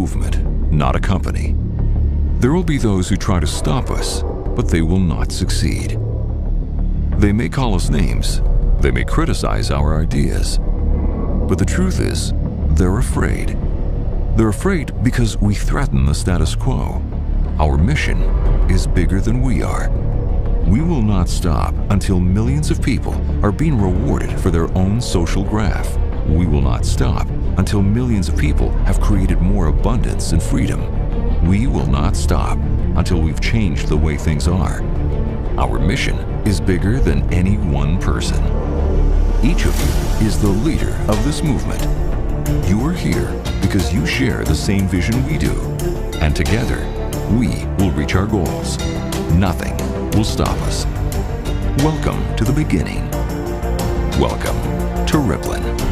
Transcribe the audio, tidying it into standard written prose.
movement, not a company. There will be those who try to stop us, but they will not succeed. They may call us names, they may criticize our ideas, but the truth is, they're afraid. They're afraid because we threaten the status quo. Our mission is bigger than we are. We will not stop until millions of people are being rewarded for their own social graph. We will not stop until millions of people have created more abundance and freedom. We will not stop until we've changed the way things are. Our mission is bigger than any one person. Each of you is the leader of this movement. You are here because you share the same vision we do. And together, we will reach our goals. Nothing will stop us. Welcome to the beginning. Welcome to Rippling.